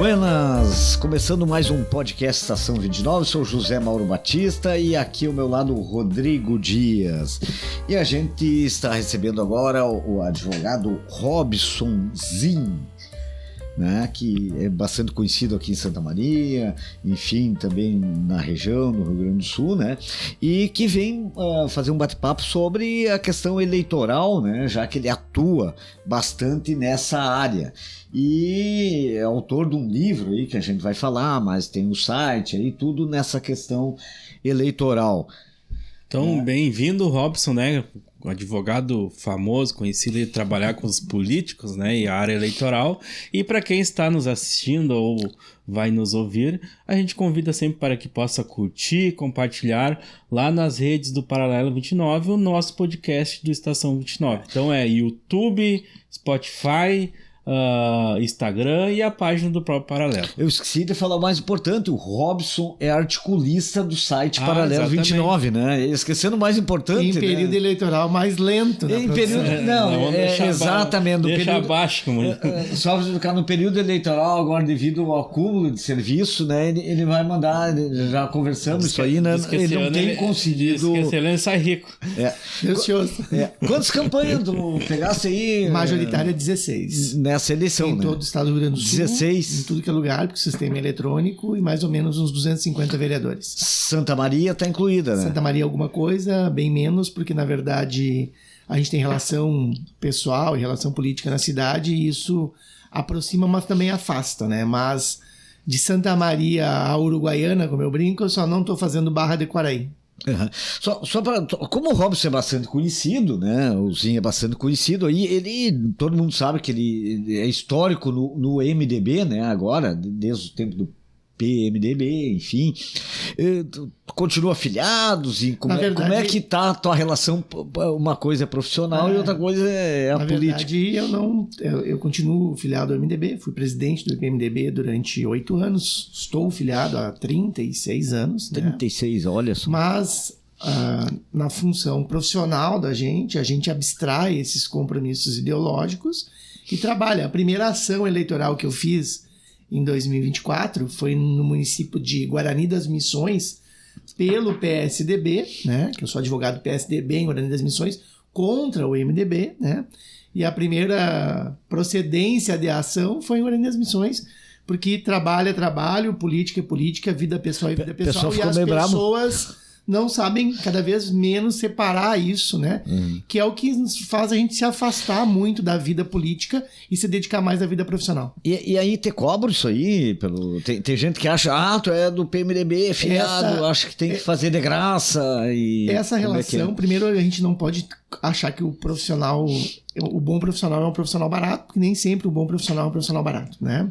Buenas! Começando mais um podcast Estação 29, sou José Mauro Batista e aqui ao meu lado o Rodrigo Dias. E a gente está recebendo agora o advogado Robson Zin, né, que é bastante conhecido aqui em Santa Maria, enfim, também na região, no Rio Grande do Sul, né, e que vem fazer um bate-papo sobre a questão eleitoral, né, já que ele atua bastante nessa área. E é autor de um livro aí que a gente vai falar, mas tem o site aí, tudo nessa questão eleitoral. Então, bem-vindo, Robson, né? Um advogado famoso, conhecido de trabalhar com os políticos, né? E a área eleitoral. E para quem está nos assistindo ou vai nos ouvir, a gente convida sempre para que possa curtir, compartilhar lá nas redes do Paralelo 29 o nosso podcast do Estação 29. Então é YouTube, Spotify, Instagram e a página do próprio Paralelo. Eu esqueci de falar o mais importante, o Robson é articulista do site Paralelo exatamente. 29, né? Esquecendo o mais importante, em período eleitoral mais lento, né? Em período, exatamente. Deixa abaixo, como... Só para ficar no período eleitoral, agora devido ao acúmulo de serviço, né? Ele vai mandar, já conversamos isso aí, né? Ele não tem conseguido... Ele sai rico. Quantas campanhas tu pegasse aí? Majoritária 16. Nessa eleição, em né? todo o estado do Rio Grande do Sul, 16. em tudo que é lugar, porque o sistema é eletrônico, e mais ou menos uns 250 vereadores. Santa Maria está incluída, né? Santa Maria alguma coisa, bem menos, porque na verdade a gente tem relação pessoal e relação política na cidade, e isso aproxima, mas também afasta, né? Mas de Santa Maria a Uruguaiana, como eu brinco, eu só não estou fazendo Barra de Quaraí. Uhum. Só para, como o Robson é bastante conhecido, né? O Zinho é bastante conhecido aí, todo mundo sabe que ele é histórico no MDB, né? Agora, desde o tempo do PMDB, enfim, continua afiliados e como é que tá a tua relação? Uma coisa é profissional e outra coisa é a política. Na verdade, eu continuo filiado ao MDB, fui presidente do PMDB durante 8 anos, estou filiado há 36 anos. 36, né? Olha só. Mas na função profissional da gente, a gente abstrai esses compromissos ideológicos e trabalha. A primeira ação eleitoral que eu fiz em 2024, foi no município de Guarani das Missões, pelo PSDB, né, que eu sou advogado do PSDB em Guarani das Missões, contra o MDB, né, e a primeira procedência de ação foi em Guarani das Missões, porque trabalho é trabalho, política é política, vida pessoal é vida pessoal, e as pessoas não sabem cada vez menos separar isso, né? Que é o que faz a gente se afastar muito da vida política e se dedicar mais à vida profissional. E aí te cobro isso aí? Tem gente que acha, tu é do PMDB, filiado, acha que tem que fazer de graça. Essa relação, primeiro a gente não pode achar que o bom profissional é um profissional barato, porque nem sempre o bom profissional é um profissional barato, né?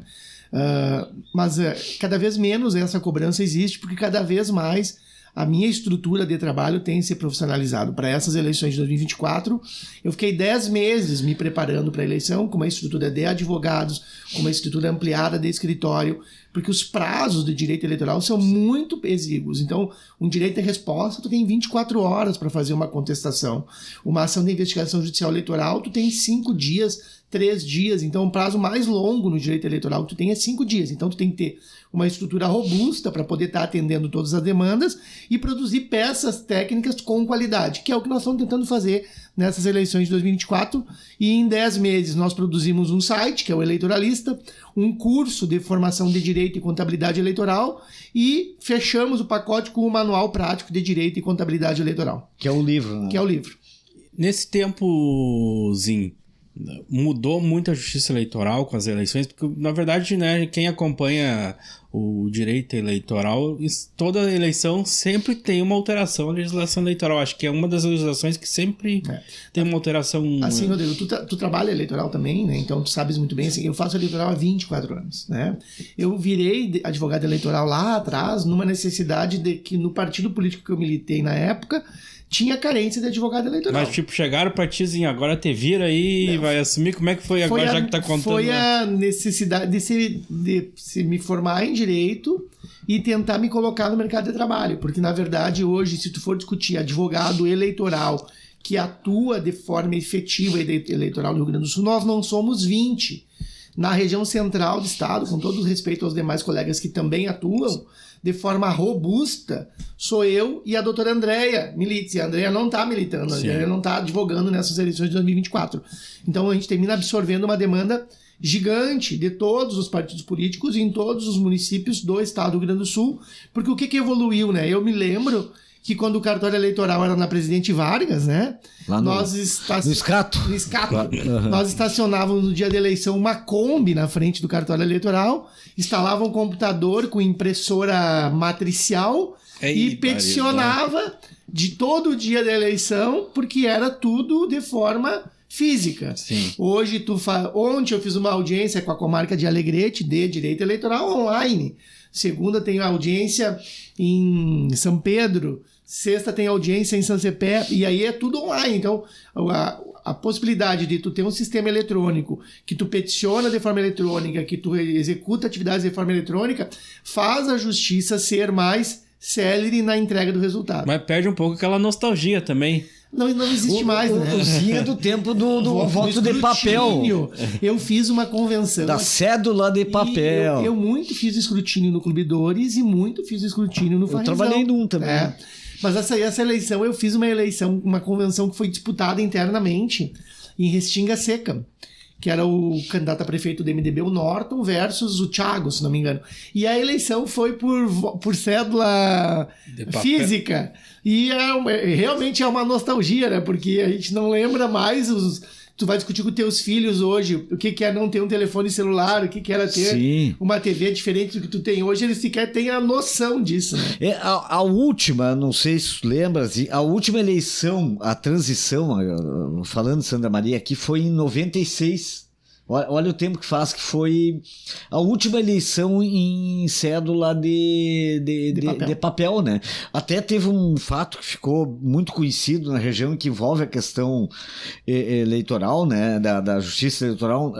Mas cada vez menos essa cobrança existe, porque cada vez mais a minha estrutura de trabalho tem se profissionalizado. Para essas eleições de 2024, eu fiquei 10 meses me preparando para a eleição, com uma estrutura de advogados, com uma estrutura ampliada de escritório, porque os prazos de direito eleitoral são muito exíguos. Então, um direito de resposta, tu tem 24 horas para fazer uma contestação. Uma ação de investigação judicial eleitoral, tu tem 5 dias, 3 dias. Então, o prazo mais longo no direito eleitoral que tu tem é 5 dias. Então, tu tem que ter uma estrutura robusta para poder estar atendendo todas as demandas e produzir peças técnicas com qualidade, que é o que nós estamos tentando fazer nessas eleições de 2024. E em 10 meses nós produzimos um site, que é o Eleitoralista, um curso de formação de Direito e Contabilidade Eleitoral e fechamos o pacote com o Manual Prático de Direito e Contabilidade Eleitoral. Que é o livro, né? Que é o livro. Nesse tempozinho, mudou muito a justiça eleitoral com as eleições, porque na verdade, né, quem acompanha o direito eleitoral, toda eleição sempre tem uma alteração na legislação eleitoral. Acho que é uma das legislações que sempre tem uma alteração. Assim, Rodrigo, tu trabalha eleitoral também, né? Então tu sabes muito bem, assim, eu faço eleitoral há 24 anos, né? Eu virei advogado eleitoral lá atrás numa necessidade de que no partido político que eu militei na época tinha carência de advogado eleitoral. Mas, tipo, chegaram partizinho, agora te vira aí e vai assumir. Como é que foi agora, já que tá contando? Foi a necessidade de se me formar em direito e tentar me colocar no mercado de trabalho. Porque, na verdade, hoje, se tu for discutir advogado eleitoral que atua de forma efetiva e eleitoral no Rio Grande do Sul, nós não somos 20. Na região central do estado, com todo o respeito aos demais colegas que também atuam, de forma robusta, sou eu e a doutora Andréia Militz. A Andréia não está militando, a Andréia não está advogando nessas eleições de 2024. Então a gente termina absorvendo uma demanda gigante de todos os partidos políticos em todos os municípios do estado do Rio Grande do Sul, porque o que evoluiu, né? Eu me lembro que quando o cartório eleitoral era na Presidente Vargas, né? Lá no Escato. No Escato. Nós estacionávamos no dia da eleição uma Kombi na frente do cartório eleitoral, instalava um computador com impressora matricial e peticionava de todo o dia da eleição, porque era tudo de forma física. Sim. Hoje, ontem eu fiz uma audiência com a comarca de Alegrete de direito eleitoral online. Segunda tem audiência em São Pedro. Sexta tem audiência em São Cepé. E aí é tudo online. Então, a possibilidade de tu ter um sistema eletrônico que tu peticiona de forma eletrônica, que tu executa atividades de forma eletrônica, faz a justiça ser mais célere na entrega do resultado. Mas perde um pouco aquela nostalgia também. Não existe mais, né? Usinha do tempo do voto de papel. Eu fiz uma convenção. Da cédula de papel. Eu muito fiz escrutínio no Clube Dores e muito fiz escrutínio no Farrezão. Eu trabalhei num também. Mas essa eleição, eu fiz uma convenção que foi disputada internamente em Restinga Seca, que era o candidato a prefeito do MDB, o Norton, versus o Thiago, se não me engano. E a eleição foi por cédula física. E realmente é uma nostalgia, né? Porque a gente não lembra mais Tu vai discutir com teus filhos hoje o que é não ter um telefone celular, o que era ter uma TV diferente do que tu tem hoje, eles sequer têm a noção disso, né? A última, não sei se tu lembras, a última eleição, a transição, falando de Santa Maria aqui, foi em 96. Olha o tempo que faz, que foi a última eleição em cédula de papel, né? Até teve um fato que ficou muito conhecido na região que envolve a questão eleitoral, né? Da justiça eleitoral.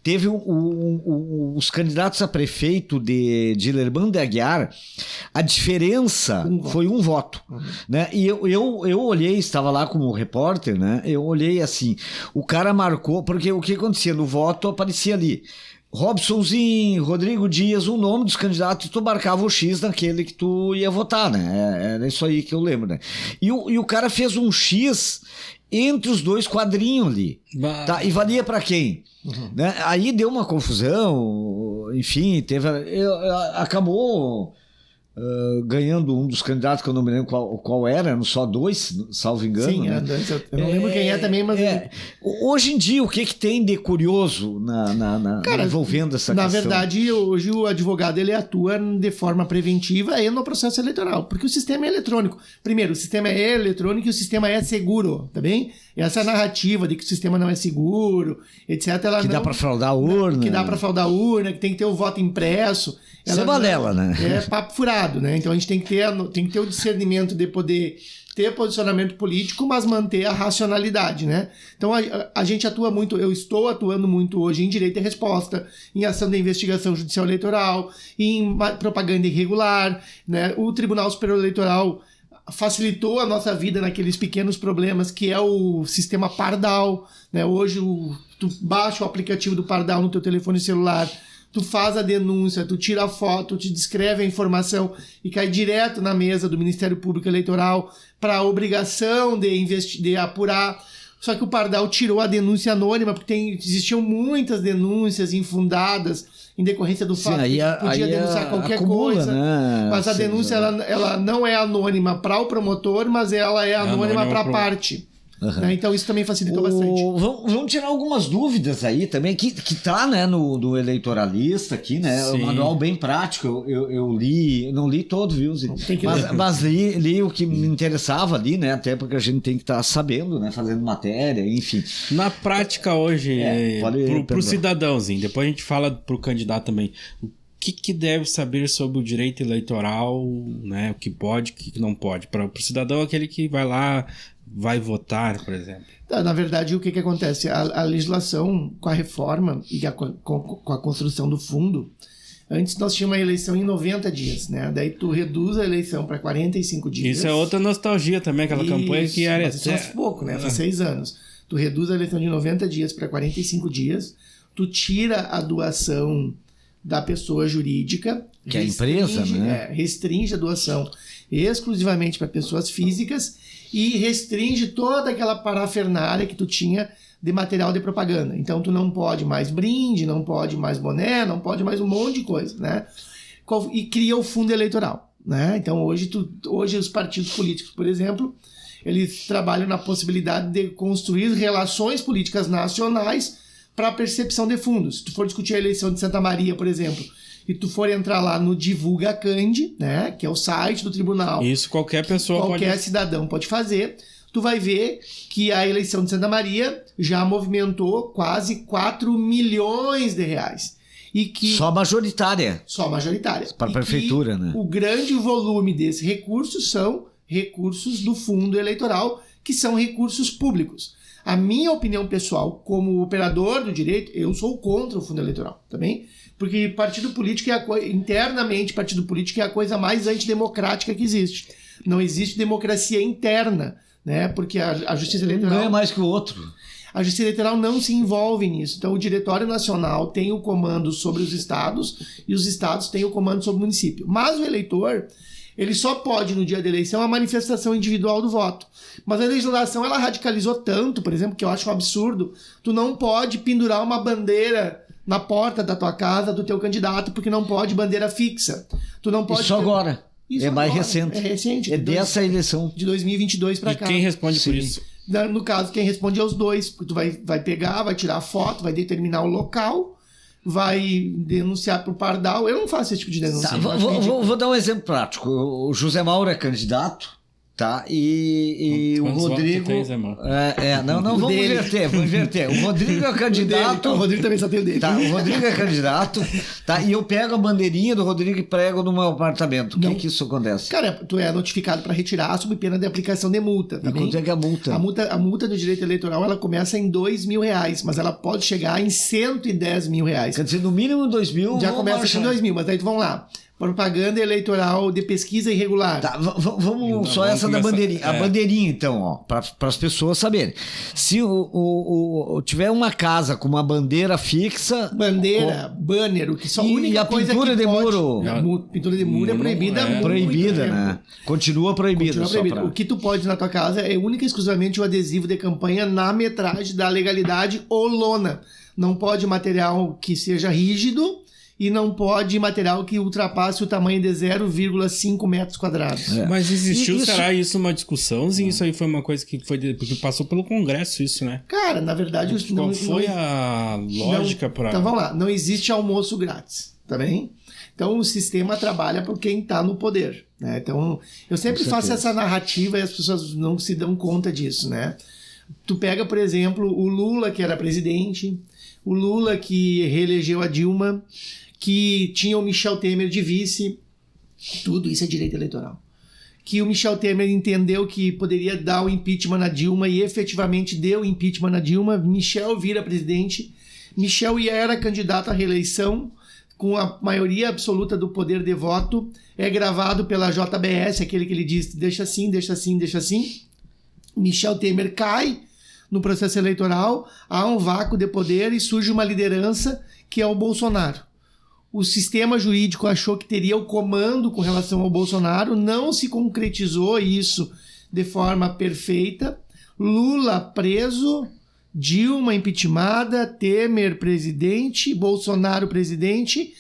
Teve os candidatos a prefeito de Lermando de Aguiar, a diferença foi um voto. Né? E eu olhei, estava lá como repórter, né? Eu olhei assim, o cara marcou, porque o que acontecia? No voto aparecia ali Robsonzinho, Rodrigo Dias, o nome dos candidatos, e tu marcava o X naquele que tu ia votar, né? Era isso aí que eu lembro, né? E o cara fez um X entre os dois quadrinhos ali, tá? E valia pra quem? Né? Aí deu uma confusão, enfim, acabou ganhando um dos candidatos que eu não me lembro qual era, eram só dois, salvo engano. Sim, né? Eu não lembro quem é também, mas... Hoje em dia, o que tem de curioso envolvendo essa questão? Na verdade, hoje o advogado ele atua de forma preventiva no processo eleitoral, porque o sistema é eletrônico. Primeiro, o sistema é eletrônico e o sistema é seguro, tá bem? Essa narrativa de que o sistema não é seguro, etc. Dá para fraudar a urna. Que dá para fraudar a urna, que tem que ter o voto impresso. Isso é balela, né? É papo furado, né? Então a gente tem que ter o discernimento de poder ter posicionamento político, mas manter a racionalidade, né? Então a gente atua muito, eu estou atuando muito hoje em direito e resposta, em ação de investigação judicial eleitoral, em propaganda irregular, né? O Tribunal Superior Eleitoral facilitou a nossa vida naqueles pequenos problemas que é o sistema Pardal, né? Hoje tu baixa o aplicativo do Pardal no teu telefone celular, tu faz a denúncia, tu tira a foto, te descreve a informação e cai direto na mesa do Ministério Público Eleitoral para a obrigação de apurar. Só que o Pardal tirou a denúncia anônima, porque existiam muitas denúncias infundadas em decorrência do fato de que podia denunciar qualquer coisa. Né? Mas a denúncia ela não é anônima para o promotor, mas ela é anônima para a parte. Né? Então isso também facilitou bastante. Vamos tirar algumas dúvidas aí também, que tá, né, no eleitoralista aqui, né? Sim. O manual bem prático, eu li, não li todo, viu, Zé? Mas li o que me interessava ali, né? Até porque a gente tem que estar sabendo, né? Fazendo matéria, enfim. Na prática hoje, pro cidadãozinho, depois a gente fala pro candidato também. O que deve saber sobre o direito eleitoral, né? O que pode, o que não pode. Para o cidadão, aquele que vai lá, vai votar, por exemplo. Na verdade, o que acontece? A legislação, com a reforma e com a construção do fundo, antes nós tínhamos uma eleição em 90 dias, né? Daí tu reduz a eleição para 45 dias. Isso é outra nostalgia também, aquela campanha que era... Mas isso faz pouco, né? Faz 6 anos. Tu reduz a eleição de 90 dias para 45 dias, tu tira a doação da pessoa jurídica, que é a empresa, né? Restringe a doação exclusivamente para pessoas físicas e restringe toda aquela parafernália que tu tinha de material de propaganda. Então tu não pode mais brinde, não pode mais boné, não pode mais um monte de coisa, né? E cria o fundo eleitoral, né? Então hoje os partidos políticos, por exemplo, eles trabalham na possibilidade de construir relações políticas nacionais para a percepção de fundos. Se tu for discutir a eleição de Santa Maria, por exemplo, e tu for entrar lá no Divulga Candi, né, que é o site do tribunal. Isso qualquer pessoa qualquer cidadão pode fazer. Tu vai ver que a eleição de Santa Maria já movimentou quase 4 milhões de reais. E que só majoritária. Para a prefeitura, né? O grande volume desses recursos são recursos do fundo eleitoral, que são recursos públicos. A minha opinião pessoal, como operador do direito, eu sou contra o fundo eleitoral, também, porque partido político internamente, partido político é a coisa mais antidemocrática que existe. Não existe democracia interna, né? Porque a Justiça Eleitoral... Um ganha mais que o outro. A Justiça Eleitoral não se envolve nisso. Então, o Diretório Nacional tem o comando sobre os estados e os estados têm o comando sobre o município. Mas o eleitor... ele só pode, no dia da eleição, a manifestação individual do voto. Mas a legislação, ela radicalizou tanto, por exemplo, que eu acho um absurdo, tu não pode pendurar uma bandeira na porta da tua casa do teu candidato, porque não pode bandeira fixa. Tu não pode... Isso agora. Isso mais agora. recente. É recente. É dessa eleição. De 2022 para cá. E quem responde por isso? No caso, quem responde é os dois. Porque tu vai pegar, vai tirar a foto, vai determinar o local... vai denunciar pro Pardal. Eu não faço esse tipo de denúncia. Tá, vou dar um exemplo prático. O José Mauro é candidato, tá? E o Rodrigo... Não, vamos inverter. O Rodrigo é candidato... O Rodrigo também só tem o dele. Tá, o Rodrigo é candidato, tá? E eu pego a bandeirinha do Rodrigo e prego no meu apartamento. O que isso acontece? Cara, tu é notificado para retirar sob pena de aplicação de multa. E quanto é que é a multa? A multa do direito eleitoral, ela começa em R$2.000, mas ela pode chegar em R$110.000. Quer dizer, no mínimo 2.000... Já começa em 2.000, mas aí vamos lá. Propaganda eleitoral de pesquisa irregular. Tá, vamos só essa da bandeirinha. A bandeirinha, então, ó, para as pessoas saberem. Se tiver uma casa com uma bandeira fixa... Banner, o que só a única coisa que pintura de pode... muro... A pintura de muro é proibida. Proibida, né? Continua proibida. O que tu pode na tua casa é única e exclusivamente o adesivo de campanha na metragem da legalidade ou lona. Não pode material que seja rígido... e não pode material que ultrapasse o tamanho de 0,5 metros quadrados. Mas existiu, será isso uma discussãozinha? Isso aí foi uma coisa que foi... porque passou pelo Congresso isso, né? Cara, na verdade... Qual foi a lógica para... Então vamos lá, não existe almoço grátis, tá bem? Então o sistema trabalha por quem está no poder, né? Então eu sempre faço essa narrativa e as pessoas não se dão conta disso, né? Tu pega, por exemplo, o Lula, que era presidente, o Lula que reelegeu a Dilma... que tinha o Michel Temer de vice, tudo isso é direito eleitoral. Que o Michel Temer entendeu que poderia dar o impeachment na Dilma e efetivamente deu o impeachment na Dilma, Michel vira presidente, Michel era candidato à reeleição com a maioria absoluta do poder de voto, é gravado pela JBS, aquele que ele diz, deixa assim, deixa assim, deixa assim. Michel Temer cai no processo eleitoral, há um vácuo de poder e surge uma liderança que é o Bolsonaro. O sistema jurídico achou que teria o comando com relação ao Bolsonaro, não se concretizou isso de forma perfeita. Lula preso, Dilma impeachmentada, Temer presidente, Bolsonaro presidente.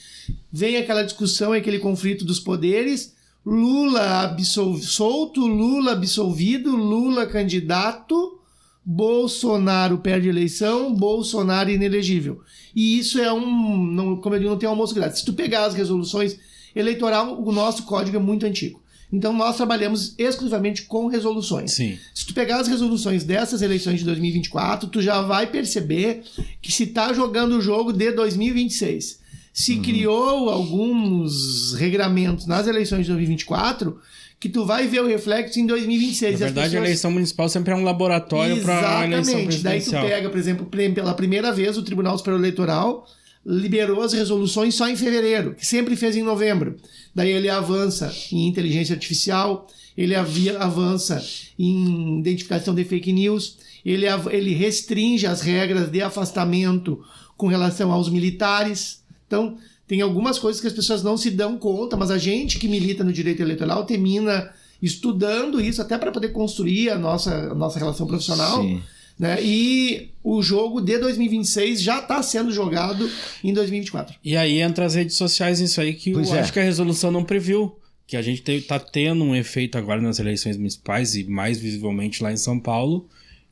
Vem aquela discussão, aquele conflito dos poderes. Lula solto, Lula absolvido, Lula candidato, Bolsonaro perde eleição, Bolsonaro inelegível. E isso é como eu digo, não tem almoço grátis. Se tu pegar as resoluções eleitoral, o nosso código é muito antigo. Então nós trabalhamos exclusivamente com resoluções. Sim. Se tu pegar as resoluções dessas eleições de 2024, tu já vai perceber que se tá jogando o jogo de 2026. Se criou alguns regramentos nas eleições de 2024... que tu vai ver o reflexo em 2026. Na verdade, a eleição municipal sempre é um laboratório para a eleição presidencial. Daí tu pega, por exemplo, pela primeira vez o Tribunal Superior Eleitoral liberou as resoluções só em fevereiro, que sempre fez em novembro. Daí ele avança em inteligência artificial, ele avança em identificação de fake news, ele restringe as regras de afastamento com relação aos militares. Então, tem algumas coisas que as pessoas não se dão conta, mas a gente que milita no direito eleitoral termina estudando isso até para poder construir a nossa relação profissional. Sim. Né? E o jogo de 2026 já está sendo jogado em 2024. E aí entra as redes sociais nisso aí que acho que a resolução não previu. Que a gente está tendo um efeito agora nas eleições municipais e mais visivelmente lá em São Paulo,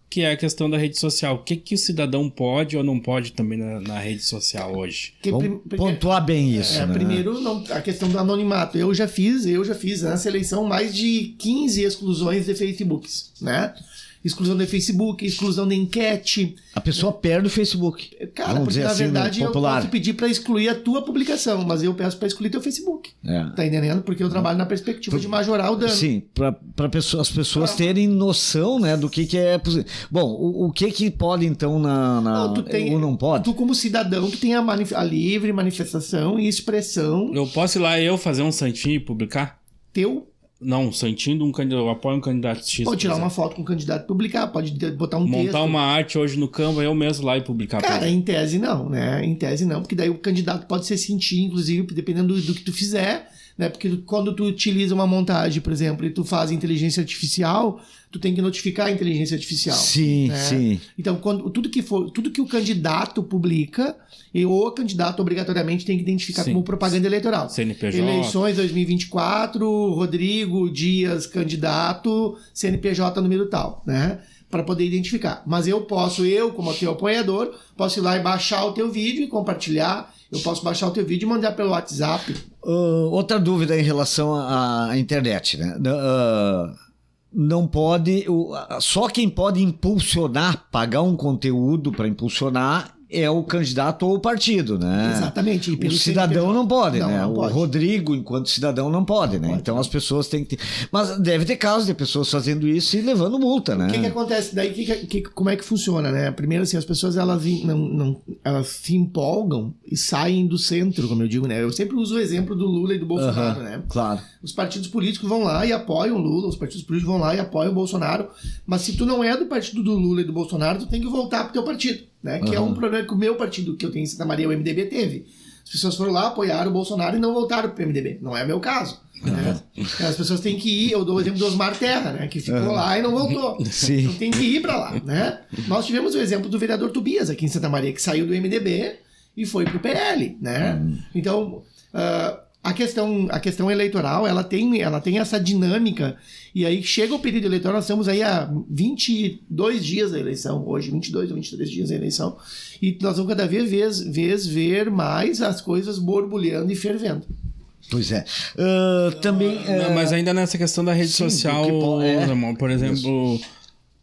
que é a questão da rede social. O que o cidadão pode ou não pode também na rede social hoje? Vamos pontuar bem isso. Né? Primeiro, a questão do anonimato. Eu já fiz nessa eleição mais de 15 exclusões de Facebooks, né? Exclusão de Facebook, exclusão de enquete. A pessoa perde o Facebook. Cara, porque na verdade eu posso pedir para excluir a tua publicação, mas eu peço para excluir teu Facebook. Tá entendendo? Porque eu trabalho na perspectiva de majorar o dano. Sim, para as pessoas terem noção, né, do que é possível. Bom, o que pode então ou não pode? Tu como cidadão, tu tem a livre manifestação e expressão. Eu posso ir lá fazer um santinho e publicar? Não, sentindo eu apoio um candidato X. Pode tirar uma foto com o candidato e publicar, pode botar um texto. Montar uma arte hoje no Canva, eu mesmo lá e publicar. Cara, em tese não, né? Em tese não, porque daí o candidato pode se sentir, inclusive, dependendo do que tu fizer, né? Porque quando tu utiliza uma montagem, por exemplo, e tu faz inteligência artificial, tu tem que notificar a inteligência artificial. Sim, né? Sim. Então, tudo que o candidato publica, o candidato obrigatoriamente tem que identificar como propaganda eleitoral. CNPJ. Eleições 2024, Rodrigo Dias, candidato, CNPJ número tal, né? Para poder identificar. Mas eu como teu apoiador, posso ir lá e baixar o teu vídeo e compartilhar. Eu posso baixar o teu vídeo e mandar pelo WhatsApp. Outra dúvida em relação à internet, né? Não pode... Só quem pode impulsionar, pagar um conteúdo para impulsionar é o candidato ou o partido, né? Exatamente. O cidadão não pode, né? Não pode. O Rodrigo, enquanto cidadão, não pode, né? Então as pessoas têm que ter... Mas deve ter casos de pessoas fazendo isso e levando multa, né? O que acontece? Daí, como é que funciona, né? Primeiro, assim, as pessoas, elas se empolgam e saem do centro, como eu digo, né? Eu sempre uso o exemplo do Lula e do Bolsonaro, né? Claro. Os partidos políticos vão lá e apoiam o Lula, os partidos políticos vão lá e apoiam o Bolsonaro, mas se tu não é do partido do Lula e do Bolsonaro, tu tem que voltar pro teu partido, né? Que é um problema que o meu partido, que eu tenho em Santa Maria, o MDB, teve. As pessoas foram lá, apoiaram o Bolsonaro e não voltaram pro MDB. Não é meu caso. Né? As pessoas têm que ir, eu dou o exemplo do Osmar Terra, né? Que ficou lá e não voltou. Sim. Então tem que ir pra lá, né? Nós tivemos o exemplo do vereador Tobias aqui em Santa Maria, que saiu do MDB e foi pro PL, né? Então, a questão eleitoral, ela tem essa dinâmica, e aí chega o período eleitoral, nós estamos aí há 22 dias da eleição, hoje 22 ou 23 dias da eleição, e nós vamos cada vez ver mais as coisas borbulhando e fervendo. Pois é. Também... Mas ainda nessa questão da rede social, por exemplo,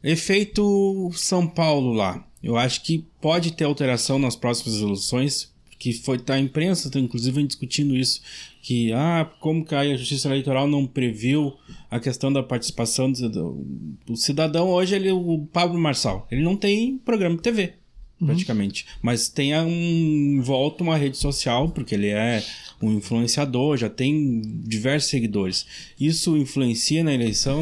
efeito São Paulo lá, eu acho que pode ter alteração nas próximas eleições, que a imprensa, inclusive, vem discutindo isso, que como que a Justiça Eleitoral não previu a questão da participação do cidadão. Hoje, o Pablo Marçal, ele não tem programa de TV, praticamente, mas tem em volta uma rede social, porque ele é um influenciador, já tem diversos seguidores. Isso influencia na eleição?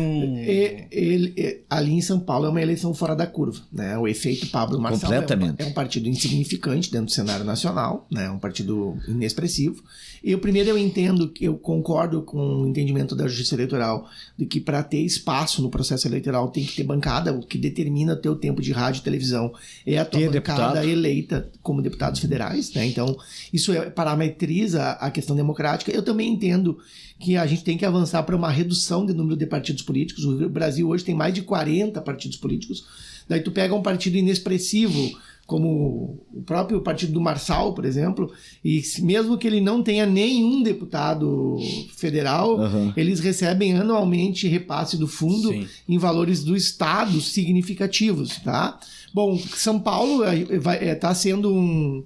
Ali em São Paulo é uma eleição fora da curva, né? O efeito Pablo Marçal é um partido insignificante dentro do cenário nacional, né? Um partido inexpressivo. Eu concordo com o entendimento da Justiça Eleitoral de que para ter espaço no processo eleitoral tem que ter bancada. O que determina o teu tempo de rádio e televisão é a tua bancada eleita como deputados federais, né? Então isso parametriza a questão democrática. Eu também entendo que a gente tem que avançar para uma redução do número de partidos políticos. O Brasil hoje tem mais de 40 partidos políticos. Daí tu pega um partido inexpressivo, como o próprio partido do Marçal, por exemplo, e mesmo que ele não tenha nenhum deputado federal, eles recebem anualmente repasse do fundo em valores do Estado significativos, tá? Bom, São Paulo está sendo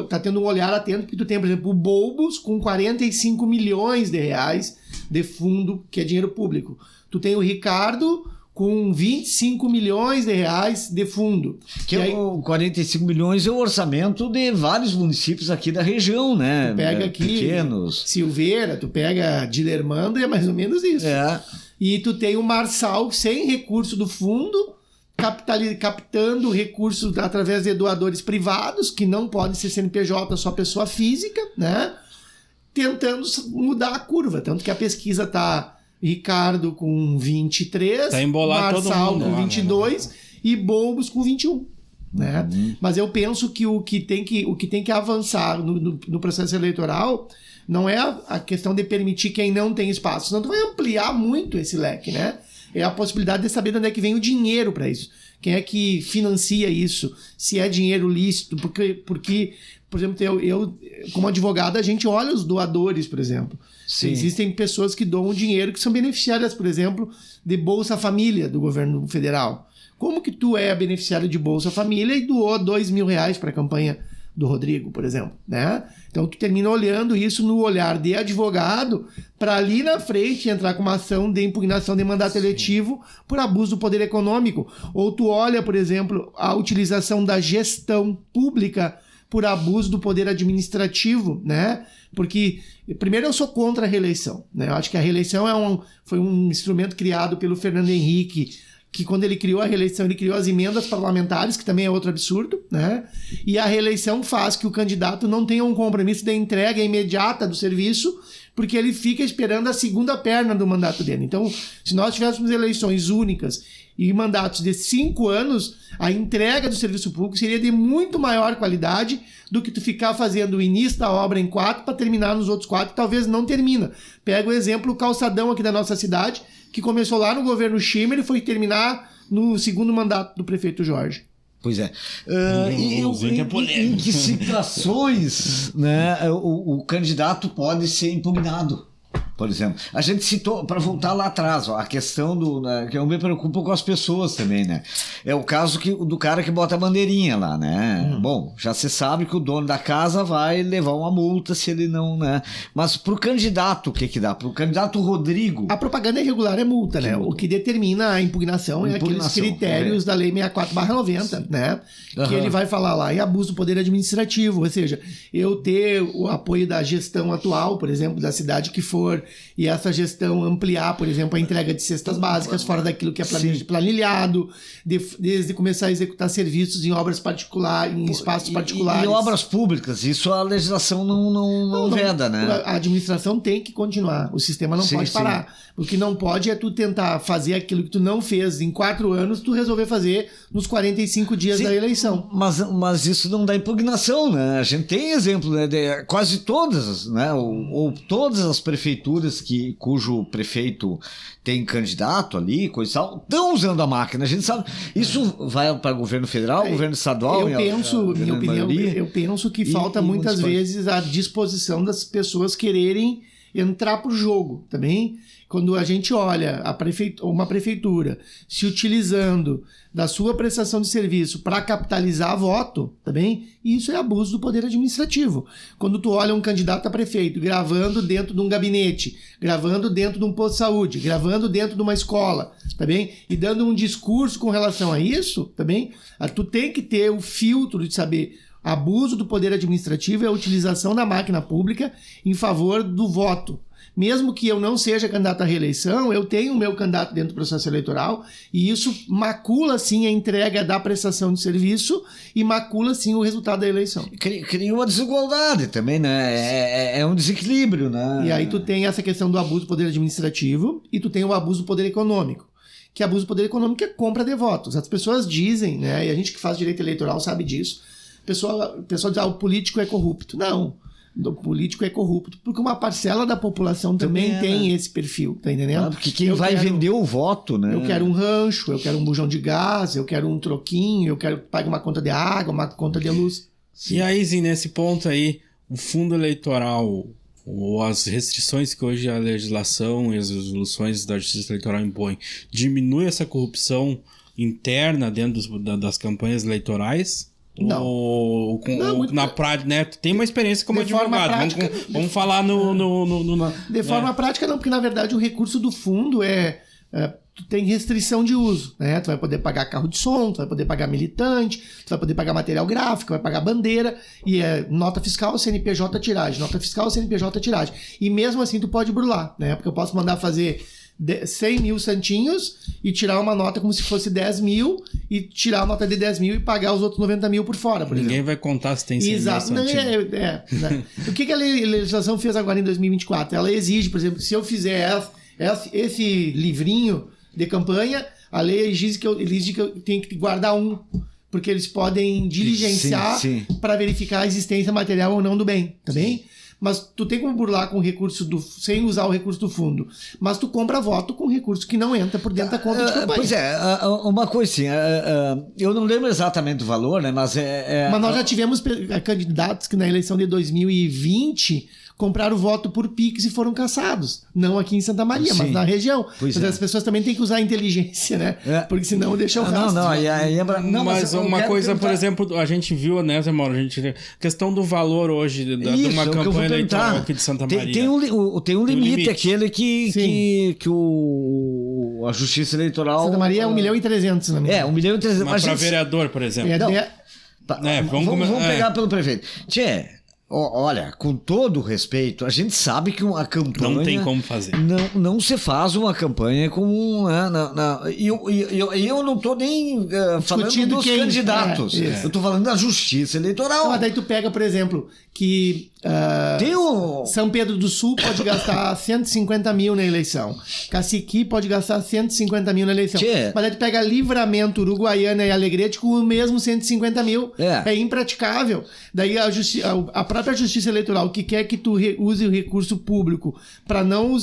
tá tendo um olhar atento, porque tu tem, por exemplo, o Bulbos com 45 milhões de reais de fundo, que é dinheiro público. Tu tem o Ricardo com 25 milhões de reais de fundo. Que aí, 45 milhões é o orçamento de vários municípios aqui da região, né? Tu pega aqui pequenos. Silveira, tu pega Dilermando, é mais ou menos isso. E tu tem o Marçal sem recurso do fundo, captando recursos através de doadores privados, que não podem ser CNPJ, só pessoa física, né? Tentando mudar a curva. Tanto que a pesquisa está Ricardo com 23, tá embolado Marçal todo mundo, com 22 e Boulos com 21. Né? Mas eu penso que o que tem que avançar no processo eleitoral não é a questão de permitir quem não tem espaço, senão tu vai ampliar muito esse leque, né? É a possibilidade de saber de onde é que vem o dinheiro para isso. Quem é que financia isso? Se é dinheiro lícito? Porque por exemplo, eu como advogado, a gente olha os doadores, por exemplo. Sim. Existem pessoas que doam dinheiro que são beneficiárias, por exemplo, de Bolsa Família do governo federal. Como que tu é beneficiário de Bolsa Família e doou R$2.000 para a campanha do Rodrigo, por exemplo, né? Então tu termina olhando isso no olhar de advogado para ali na frente entrar com uma ação de impugnação de mandato eletivo por abuso do poder econômico. Ou tu olha, por exemplo, a utilização da gestão pública por abuso do poder administrativo, né? Porque, primeiro, eu sou contra a reeleição, né? Eu acho que a reeleição foi um instrumento criado pelo Fernando Henrique, que quando ele criou a reeleição, ele criou as emendas parlamentares, que também é outro absurdo, né? E a reeleição faz que o candidato não tenha um compromisso de entrega imediata do serviço, porque ele fica esperando a segunda perna do mandato dele. Então, se nós tivéssemos eleições únicas e mandatos de 5 anos, a entrega do serviço público seria de muito maior qualidade do que tu ficar fazendo o início da obra em 4 para terminar nos outros 4, talvez não termina. Pega o exemplo, o calçadão aqui da nossa cidade, que começou lá no governo Schimmer e foi terminar no segundo mandato do prefeito Jorge. Pois é. Em que situações, né, o candidato pode ser impugnado? Por exemplo, a gente citou, para voltar lá atrás, a questão que eu me preocupo com as pessoas também, né? É o caso do cara que bota a bandeirinha lá, né? Bom, já se sabe que o dono da casa vai levar uma multa se ele não, né? Mas pro candidato, o que dá? Pro candidato Rodrigo... A propaganda irregular é multa, né? O que determina a impugnação é aqueles critérios da Lei 64/90, né? Que ele vai falar lá, e abuso do poder administrativo, ou seja, eu ter o apoio da gestão atual, por exemplo, da cidade que for, e essa gestão ampliar, por exemplo, a entrega de cestas básicas fora daquilo que é planilhado, desde começar a executar serviços em obras particulares, em espaços particulares. E obras públicas, isso a legislação não veda, né? A administração tem que continuar, o sistema não pode parar. O que não pode é tu tentar fazer aquilo que tu não fez em 4 anos, tu resolver fazer nos 45 dias da eleição. Mas isso não dá impugnação, né? A gente tem exemplo, né, de quase todas, né, ou todas as prefeituras cujo prefeito tem candidato ali, coisa e tal, estão usando a máquina. A gente sabe, isso vai para o governo federal, governo estadual. Minha opinião, eu penso que falta muitas vezes a disposição das pessoas quererem entrar pro jogo, também. Quando a gente olha uma prefeitura se utilizando da sua prestação de serviço para capitalizar voto, tá bem? Isso é abuso do poder administrativo. Quando tu olha um candidato a prefeito gravando dentro de um gabinete, gravando dentro de um posto de saúde, gravando dentro de uma escola, tá bem? E dando um discurso com relação a isso, tá bem? Tu tem que ter o filtro de saber... Abuso do poder administrativo é a utilização da máquina pública em favor do voto. Mesmo que eu não seja candidato à reeleição, eu tenho o meu candidato dentro do processo eleitoral e isso macula, sim, a entrega da prestação de serviço e macula, sim, o resultado da eleição. Cria uma desigualdade também, né? É um desequilíbrio, né? E aí tu tem essa questão do abuso do poder administrativo e tu tem o abuso do poder econômico. Que abuso do poder econômico é compra de votos. As pessoas dizem, né? E a gente que faz direito eleitoral sabe disso. O pessoal diz, o político é corrupto. Não, o político é corrupto porque uma parcela da população também tem esse perfil, tá entendendo? Claro, porque quem vai vender o voto, né? Eu quero um rancho, eu quero um bujão de gás, eu quero um troquinho, eu quero pagar uma conta de água, uma conta de luz. Sim. E aí, Zin, nesse ponto aí, o fundo eleitoral ou as restrições que hoje a legislação e as resoluções da Justiça Eleitoral impõem, diminui essa corrupção interna dentro das campanhas eleitorais? Não. Na prática, né? Tu tem uma experiência como advogado. Vamos falar De forma prática, não, porque na verdade o recurso do fundo tu tem restrição de uso, né? Tu vai poder pagar carro de som, tu vai poder pagar militante, tu vai poder pagar material gráfico, vai pagar bandeira, e nota fiscal, CNPJ, tiragem, nota fiscal, CNPJ, tiragem. E mesmo assim tu pode burlar, né? Porque eu posso mandar fazer 100 mil santinhos e tirar uma nota como se fosse 10 mil e tirar a nota de 10 mil e pagar os outros 90 mil por fora, por Ninguém exemplo. vai contar se tem 100 Exato. mil santinhos. Né? O que a legislação fez agora em 2024? Ela exige, por exemplo, que se eu fizer esse livrinho de campanha, a lei exige que eu tenho que guardar um, porque eles podem diligenciar para verificar a existência material ou não do bem, tá bem? Mas tu tem como burlar com recurso sem usar o recurso do fundo. Mas tu compra voto com recurso que não entra por dentro da conta de campanha. Pois é, uma coisa assim, eu não lembro exatamente o valor, né? Mas Mas nós já tivemos candidatos que na eleição de 2020 compraram voto por Pix e foram caçados. Não aqui em Santa Maria, mas na região. Mas as pessoas também têm que usar a inteligência, né? Porque senão deixa o rastro. Mas uma coisa, por exemplo, a gente viu, né, Zé Mauro? Questão do valor hoje de uma campanha eleitoral aqui de Santa Maria. Tem um limite, aquele que a Justiça Eleitoral... Santa Maria é 1.300.000, na minha. 1.300.000. Mas para vereador, por exemplo. Vamos pegar pelo prefeito. Olha, com todo o respeito, a gente sabe que uma campanha... Não tem como fazer. Não se faz uma campanha com... Eu não estou nem falando dos candidatos. Eu estou falando da Justiça Eleitoral. Mas daí tu pega, por exemplo, que São Pedro do Sul pode gastar 150 mil na eleição. Caciqui pode gastar 150 mil na eleição. Mas daí tu pega Livramento, Uruguaiana e Alegrete com o mesmo 150 mil. É impraticável. Daí a própria Justiça Eleitoral, que quer que tu use o recurso público para não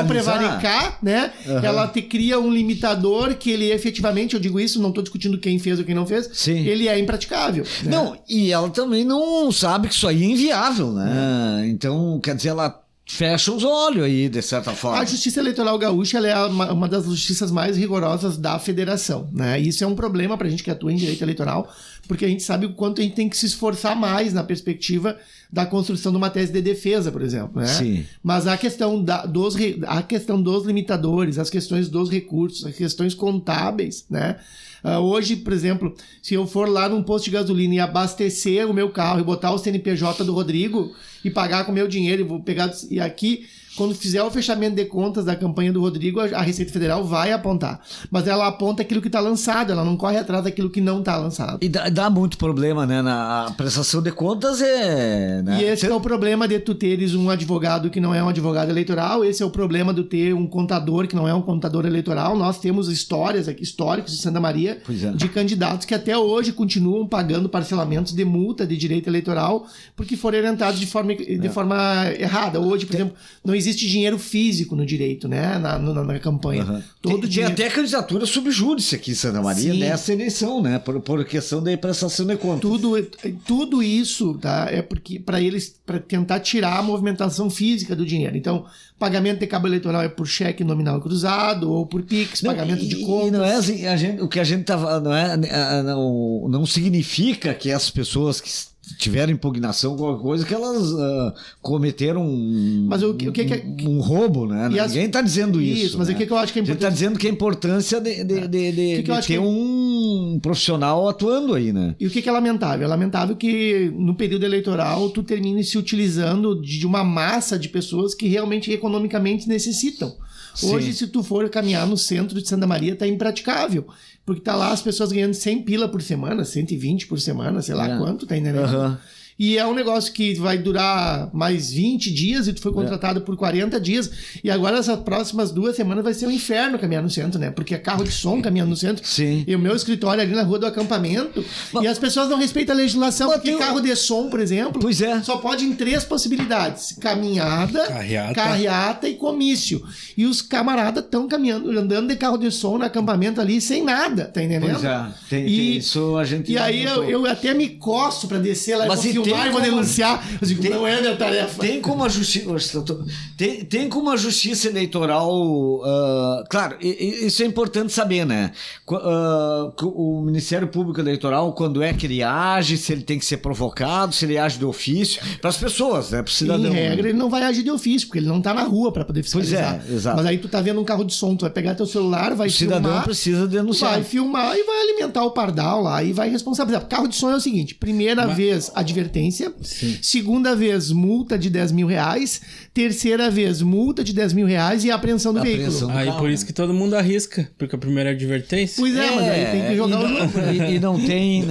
prevaricar, né? Ela te cria um limitador que ele efetivamente, eu digo isso, não estou discutindo quem fez ou quem não fez, ele é impraticável. Né? Não, e ela também não sabe que isso aí é inviável, né? Então, quer dizer, ela fecha os olhos aí, de certa forma. A Justiça Eleitoral Gaúcha ela é uma das justiças mais rigorosas da federação, né? E isso é um problema pra gente que atua em direito eleitoral, porque a gente sabe o quanto a gente tem que se esforçar mais na perspectiva da construção de uma tese de defesa, por exemplo, né? Sim. Mas a questão dos limitadores, as questões dos recursos, as questões contábeis, né? Hoje, por exemplo, se eu for lá num posto de gasolina e abastecer o meu carro e botar o CNPJ do Rodrigo e pagar com o meu dinheiro, vou pegar e aqui, quando fizer o fechamento de contas da campanha do Rodrigo, a Receita Federal vai apontar. Mas ela aponta aquilo que está lançado, ela não corre atrás daquilo que não está lançado. E dá muito problema, né? Na prestação de contas né? E esse é o problema de tu teres um advogado que não é um advogado eleitoral, esse é o problema de ter um contador que não é um contador eleitoral. Nós temos histórias aqui, históricos de Santa Maria, de candidatos que até hoje continuam pagando parcelamentos de multa de direito eleitoral porque foram orientados de forma errada. Hoje, por exemplo, não existe dinheiro físico no direito, né? Na campanha. Tem até candidatura subjúdice aqui em Santa Maria nessa eleição, né? Por questão da prestação de contas. Tudo isso, tá? É porque para tentar tirar a movimentação física do dinheiro. Então, pagamento de cabo eleitoral é por cheque nominal cruzado ou por Pix, pagamento de contas. E não é assim, o que a gente tá, não significa que as pessoas que tiveram impugnação com alguma coisa que elas cometeram um roubo, né? Ninguém está dizendo isso. Mas né? o que eu acho que é importante... A gente está dizendo que a importância de ter um profissional atuando aí, né? E o que é lamentável? É lamentável que no período eleitoral tu termine se utilizando de uma massa de pessoas que realmente economicamente necessitam. Hoje, se tu for caminhar no centro de Santa Maria, tá impraticável. Porque tá lá as pessoas ganhando 100 pila por semana, 120 por semana, sei lá quanto, tá entendendo? E é um negócio que vai durar mais 20 dias e tu foi contratado por 40 dias. E agora essas próximas 2 semanas vai ser um inferno caminhar no centro, né? Porque é carro de som caminhando no centro. Sim. E o meu escritório ali na rua do acampamento. E as pessoas não respeitam a legislação. Porque carro de som, por exemplo, só pode em 3 possibilidades. Caminhada, carreata e comício. E os camaradas estão caminhando, andando de carro de som no acampamento ali sem nada, tá entendendo? Pois é. Tem isso a gente... E aí eu até me coço pra descer lá e vou denunciar. Eu digo, não é minha tarefa. Tem como a justiça. Tem como a justiça eleitoral. Claro, isso é importante saber, né? O Ministério Público Eleitoral, quando é que ele age, se ele tem que ser provocado, se ele age de ofício, para as pessoas, né? Para o cidadão. Em regra, ele não vai agir de ofício, porque ele não tá na rua para poder fiscalizar. Pois é, exato. Mas aí tu tá vendo um carro de som, tu vai pegar teu celular, vai filmar. O cidadão precisa denunciar. Vai filmar e vai alimentar o pardal lá e vai responsabilizar. Carro de som é o seguinte: primeira vez, advertência advertência. Sim. Segunda vez, multa de R$10.000. Terceira vez, multa de R$10.000 e apreensão do veículo. Aí por isso que todo mundo arrisca, porque a primeira é advertência. Pois é, mas aí tem que jogar o jogo. E não tem...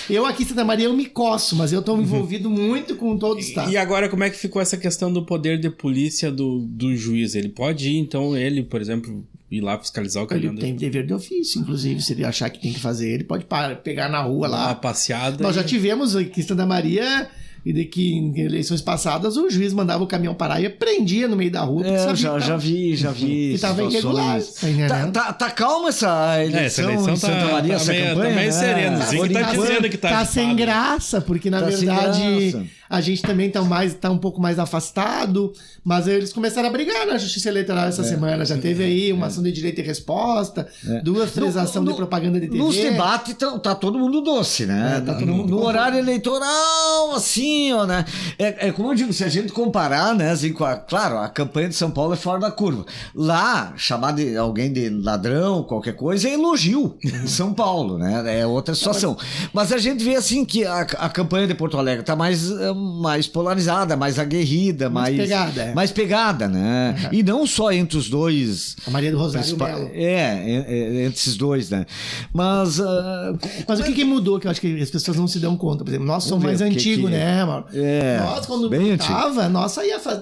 Eu aqui em Santa Maria, eu me coço, mas eu tô envolvido muito com todo o estado. E agora, como é que ficou essa questão do poder de polícia do juiz? Ele pode ir, então, ele, por exemplo, ir lá fiscalizar o caminhão Ele tem dever de ofício, inclusive. Se ele achar que tem que fazer, ele pode pegar na rua lá. uma passeada. Nós já tivemos aqui em Santa Maria... E de que em eleições passadas o juiz mandava o caminhão parar e prendia no meio da rua. Já vi. Que estava irregular. Tá calma essa eleição. Essa eleição em Santa Maria, essa campanha, tá meio sereno. Sim, tá dizendo que tá sem graça, porque na verdade a gente também tá um pouco mais afastado, mas eles começaram a brigar na Justiça Eleitoral essa semana. Já teve aí uma ação de direito e resposta, 2, 3 ações de propaganda de TV. Nos debates tá todo mundo doce, né? Tá todo mundo no horário eleitoral, assim, ó, né? É como eu digo, se a gente comparar, né, assim, claro, a campanha de São Paulo é fora da curva. Lá, chamar de alguém de ladrão, qualquer coisa, é elogio em São Paulo, né? É outra situação. Mas a gente vê, assim, que a campanha de Porto Alegre tá mais polarizada, mais aguerrida, mais pegada, né? E não só entre os dois. A Maria do Rosário Melo. Entre esses dois, né? Mas o que mudou, que eu acho que as pessoas não se dão conta? Por exemplo, nós somos mais antigos, né, Mauro? Nós, quando votava,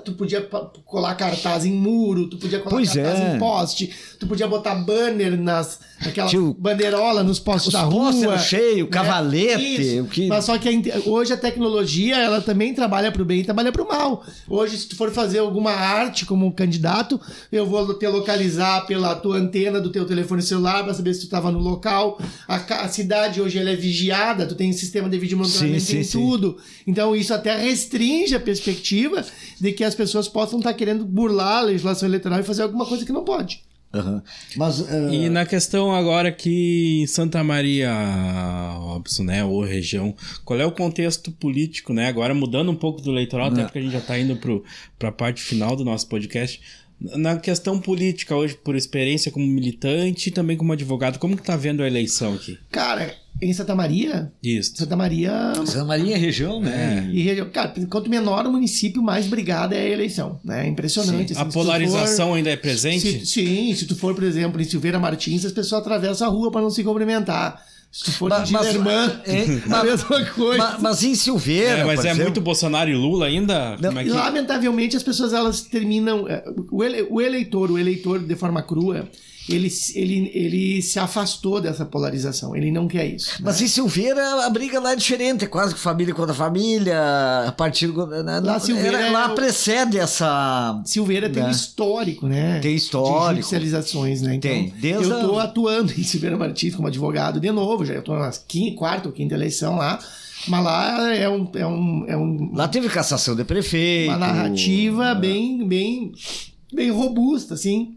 tu podia colar cartaz em muro, tu podia colar cartaz em poste, tu podia botar banner naquela bandeirola nos postes da rua. Os postes eram cheios, cavalete. Mas só que hoje a tecnologia, ela também trabalha pro bem e trabalha pro mal. Hoje, se tu for fazer alguma arte como candidato, eu vou te localizar pela tua antena do teu telefone celular para saber se tu estava no local. A cidade hoje ela é vigiada, tu tem um sistema de vídeo monitoramento em tudo. Então isso até restringe a perspectiva de que as pessoas possam estar querendo burlar a legislação eleitoral e fazer alguma coisa que não pode. Mas, E na questão agora que em Santa Maria, Robson, né, ou região, qual é o contexto político, né? Agora mudando um pouco do eleitoral, até porque a gente já está indo para a parte final do nosso podcast. Na questão política hoje, por experiência como militante e também como advogado, como que tá vendo a eleição aqui? Cara, em Santa Maria? Isso. Santa Maria é região, né? E região, cara, quanto menor o município, mais brigada é a eleição, né? É impressionante. Assim, a polarização ainda é presente? Se tu for, por exemplo, em Silveira Martins, as pessoas atravessam a rua para não se cumprimentar. Se tu for de irmã, a mesma coisa. Mas em Silveira, mas é muito Bolsonaro e Lula ainda? Não, lamentavelmente, as pessoas elas terminam... O eleitor de forma crua, ele se afastou dessa polarização. Ele não quer isso. Mas em Silveira, a briga lá é diferente. É quase que família contra família. A partir lá precede essa... Silveira tem histórico, né? Tem histórico. De judicializações, né? Então, tem. Eu tô atuando em Silveira Martins como advogado de novo. Já estou na quarta ou quinta eleição lá. Mas lá é um... Lá teve cassação de prefeito. Uma narrativa bem robusta, assim,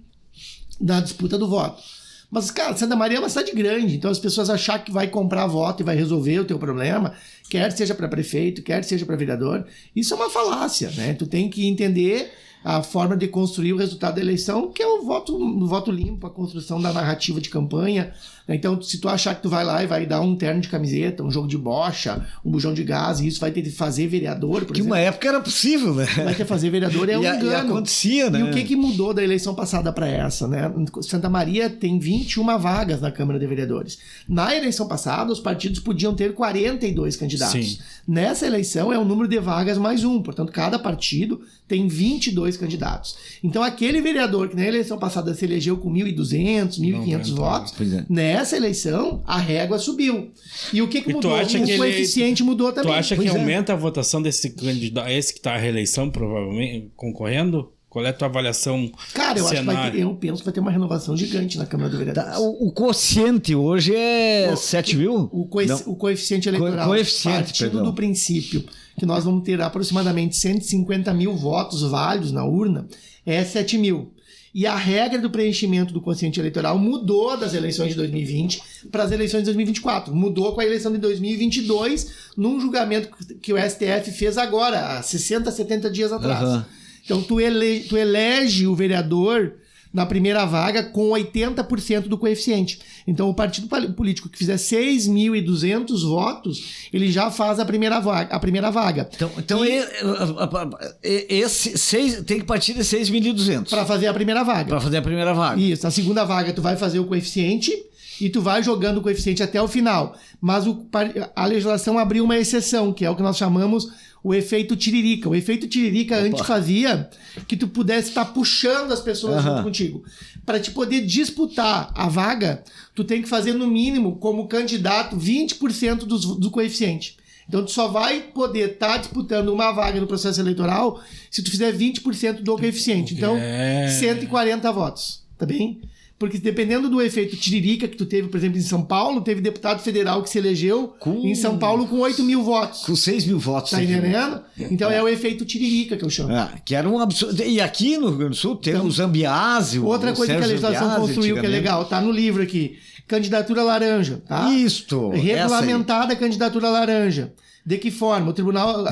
da disputa do voto. Mas, cara, Santa Maria é uma cidade grande, então as pessoas achar que vai comprar voto e vai resolver o teu problema, quer seja para prefeito, quer seja para vereador, isso é uma falácia, né? Tu tem que entender a forma de construir o resultado da eleição, que é o voto limpo, a construção da narrativa de campanha. Então, se tu achar que tu vai lá e vai dar um terno de camiseta, um jogo de bocha, um bujão de gás, e isso vai ter que fazer vereador, por exemplo. Que uma época era possível, né? Vai ter que fazer vereador, é um engano. E acontecia, né? E o que mudou da eleição passada para essa, né? Santa Maria tem 21 vagas na Câmara de Vereadores. Na eleição passada, os partidos podiam ter 42 candidatos. Sim. Nessa eleição é o número de vagas mais um, portanto, cada partido tem 22 candidatos. Então, aquele vereador que na eleição passada se elegeu com 1.200, 1.500 votos, nessa eleição, a régua subiu. E o que mudou? O coeficiente mudou também. Tu acha que aumenta a votação desse candidato, esse que está à reeleição, provavelmente, concorrendo? Qual é a tua avaliação? Cara, eu penso que vai ter uma renovação gigante na Câmara de Vereadores. O quociente hoje é 7 mil? O coeficiente eleitoral. Partindo do princípio que nós vamos ter aproximadamente 150 mil votos válidos na urna, é 7 mil. E a regra do preenchimento do quociente eleitoral mudou das eleições de 2020 para as eleições de 2024. Mudou com a eleição de 2022, num julgamento que o STF fez agora, há 60, 70 dias atrás. Então, tu elege o vereador na primeira vaga com 80% do coeficiente. Então, o partido político que fizer 6.200 votos, ele já faz a primeira vaga. Então tem que partir de 6.200. Para fazer a primeira vaga. Isso. A segunda vaga, tu vai fazer o coeficiente e tu vai jogando o coeficiente até o final. Mas a legislação abriu uma exceção, que é o que nós chamamos o efeito tiririca. O efeito tiririca antes fazia que tu pudesse estar puxando as pessoas junto contigo. Para te poder disputar a vaga, tu tem que fazer no mínimo, como candidato, 20% do coeficiente. Então tu só vai poder estar disputando uma vaga no processo eleitoral se tu fizer 20% do coeficiente. Então, 140 votos, tá bem? Porque dependendo do efeito tiririca que tu teve, por exemplo, em São Paulo, teve deputado federal que se elegeu em São Paulo com 8.000 votos. Com 6.000 votos. Tá entendendo? Então é o efeito tiririca que eu chamo. Que era um absurdo. E aqui no Rio Grande do Sul tem o Zambiase. Outra coisa que a legislação construiu que é legal, tá no livro aqui. Candidatura laranja, tá? Isto. Regulamentada a candidatura laranja. De que forma? O Tribunal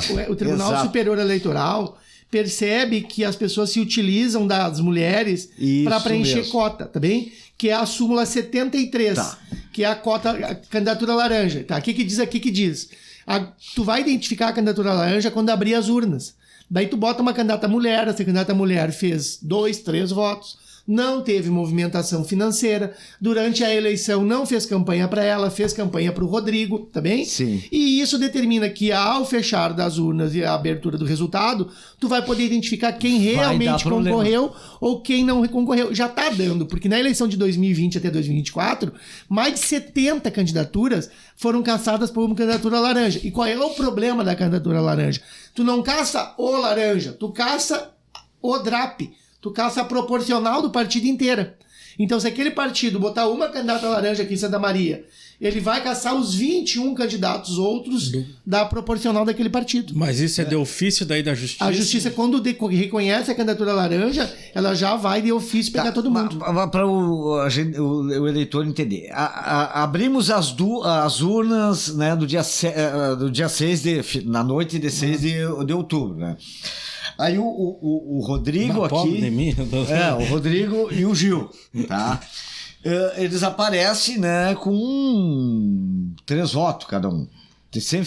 Superior Eleitoral percebe que as pessoas se utilizam das mulheres para preencher cota, tá bem? Que é a súmula 73, que é a candidatura laranja. Tá? O que diz aqui que diz? Tu vai identificar a candidatura laranja quando abrir as urnas. Daí tu bota uma candidata mulher, essa candidata mulher fez 2, 3 votos, não teve movimentação financeira, durante a eleição não fez campanha para ela, fez campanha para o Rodrigo, tá bem? Sim. E isso determina que ao fechar das urnas e a abertura do resultado, tu vai poder identificar quem realmente concorreu ou quem não concorreu. Já tá dando, porque na eleição de 2020 até 2024, mais de 70 candidaturas foram caçadas por uma candidatura laranja. E qual é o problema da candidatura laranja? Tu não caça o laranja, tu caça o DRAP. Tu caça a proporcional do partido inteira. Então, se aquele partido botar uma candidata laranja aqui em Santa Maria, ele vai caçar os 21 candidatos outros da proporcional daquele partido. Mas isso é de ofício daí da Justiça? A Justiça, quando reconhece a candidatura laranja, ela já vai de ofício pegar todo mundo. Para o eleitor entender. Abrimos as urnas, né, do dia 6 na noite de 6 de outubro, né? Aí o Rodrigo aqui... o Rodrigo e o Gil, tá? Eles aparecem, né, com 3 votos cada um. Sem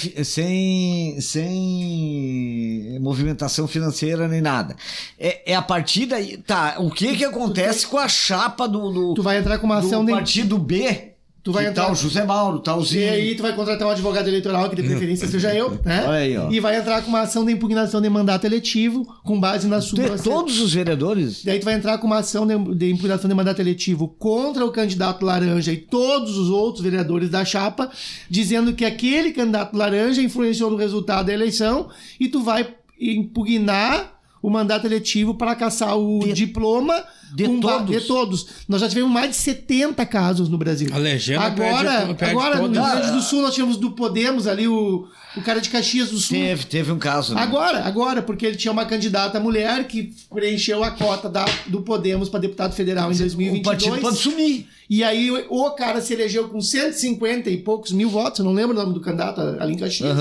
movimentação financeira nem nada. É a partir daí... Tá, o que acontece com a chapa do... Tu vai entrar com uma ação... do partido B... Tu vai entrar o José Mauro, tá o Zinho. E aí tu vai contratar um advogado eleitoral que de preferência seja eu, né? Olha aí, ó. E vai entrar com uma ação de impugnação de mandato eletivo com base na súmula... De todos os vereadores? Daí tu vai entrar com uma ação de impugnação de mandato eletivo contra o candidato laranja e todos os outros vereadores da chapa, dizendo que aquele candidato laranja influenciou no resultado da eleição e tu vai impugnar o mandato eletivo para caçar o diploma de todos. Nós já tivemos mais de 70 casos no Brasil. A legenda agora no Rio Grande do Sul nós tivemos do Podemos ali, o cara de Caxias do Sul. Teve um caso, né? Agora, porque ele tinha uma candidata mulher que preencheu a cota do Podemos para deputado federal em 2022. O partido pode sumir. E aí o cara se elegeu com 150 e poucos mil votos, eu não lembro o nome do candidato ali em Caxias.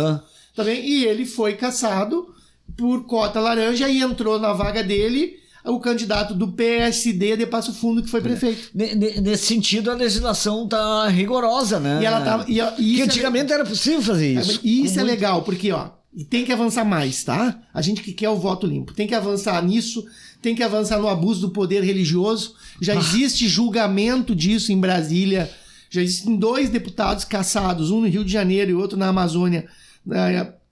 Tá bem? E ele foi caçado por cota laranja e entrou na vaga dele o candidato do PSD de Passo Fundo, que foi prefeito. Nesse sentido, a legislação tá rigorosa, né? E ela tá... Porque antigamente era possível fazer isso. E isso é legal, porque, tem que avançar mais, tá? A gente que quer o voto limpo. Tem que avançar nisso, tem que avançar no abuso do poder religioso. Já existe julgamento disso em Brasília. Já existem 2 deputados caçados, um no Rio de Janeiro e outro na Amazônia,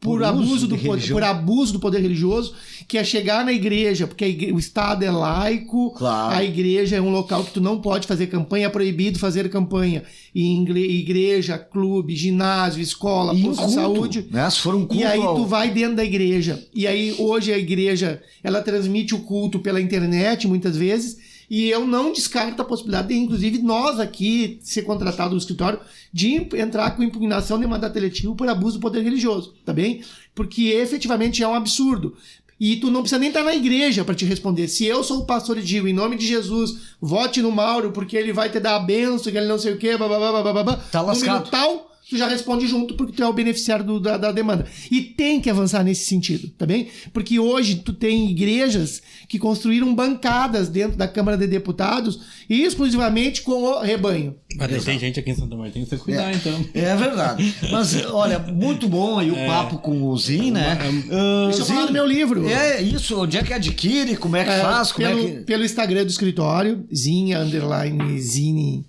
por abuso do poder religioso, que é chegar na igreja, porque o Estado é laico, a igreja é um local que tu não pode fazer campanha, é proibido fazer campanha em igreja, clube, ginásio, escola, posto de saúde. Né? Se for um culto, e aí tu vai dentro da igreja. E aí hoje a igreja, ela transmite o culto pela internet muitas vezes, e eu não descarto a possibilidade de, inclusive, nós aqui, ser contratado no escritório, de entrar com impugnação de mandato eletivo por abuso do poder religioso, tá bem? Porque efetivamente é um absurdo. E tu não precisa nem estar na igreja para te responder. Se eu sou o pastor e digo, em nome de Jesus, vote no Mauro, porque ele vai te dar a benção, que ele não sei o quê, tá lascado. Número tal, tu já responde junto, porque tu é o beneficiário da demanda. E tem que avançar nesse sentido, tá bem? Porque hoje tu tem igrejas que construíram bancadas dentro da Câmara de Deputados exclusivamente com o rebanho. Mas tem gente aqui em Santa Marta, tem que se cuidar, então. É verdade. Mas, olha, muito bom aí o papo com o Zin, né? Deixa eu falar do meu livro. É isso, onde é que adquire, como é que faz? Pelo Instagram do escritório, Zin, Zine,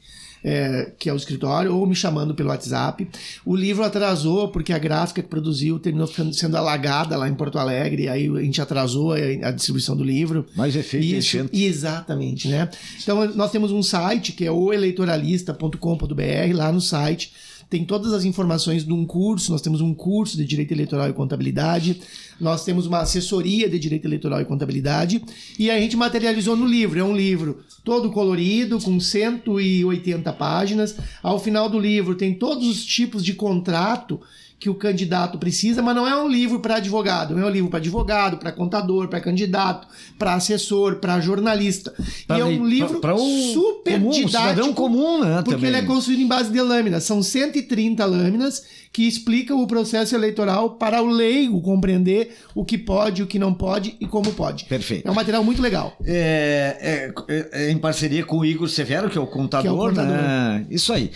que é o escritório, ou me chamando pelo WhatsApp. O livro atrasou porque a gráfica que produziu terminou sendo alagada lá em Porto Alegre, aí a gente atrasou a distribuição do livro. Mais efeito. Exatamente, né? Então nós temos um site que é oeleitoralista.com.br. Lá no site tem todas as informações de um curso. Nós temos um curso de Direito Eleitoral e Contabilidade. Nós temos uma assessoria de Direito Eleitoral e Contabilidade. E a gente materializou no livro. É um livro todo colorido, com 180 páginas. Ao final do livro tem todos os tipos de contrato que o candidato precisa, mas não é um livro para advogado, é um livro para advogado, para contador, para candidato, para assessor, para jornalista. E é um livro super didático, cidadão comum, né? Porque ele é construído em base de lâminas. São 130 lâminas que explicam o processo eleitoral para o leigo compreender o que pode, o que não pode e como pode. Perfeito. É um material muito legal. É em parceria com o Igor Severo, que é o contador, né? Isso aí.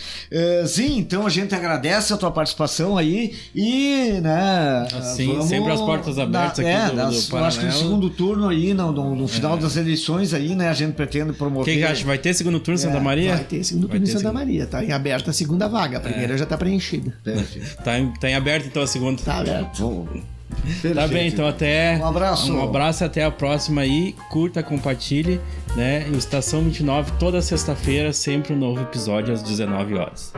Zin, então a gente agradece a tua participação aí e, né... Assim, sempre as portas abertas aqui do Paralelo. Acho que no segundo turno aí, no final das eleições aí, né, a gente pretende promover... O que acha? Vai ter segundo turno em Santa Maria? Vai ter segundo turno em Santa Maria. Tá em aberta a segunda vaga. A primeira já tá preenchida. Perfeito. Tá em aberto então a segunda? Tá aberto. Tá bem, então até... Um abraço. Um abraço, até a próxima aí. Curta, compartilhe, né? E o Estação 29, toda sexta-feira, sempre um novo episódio às 19 horas.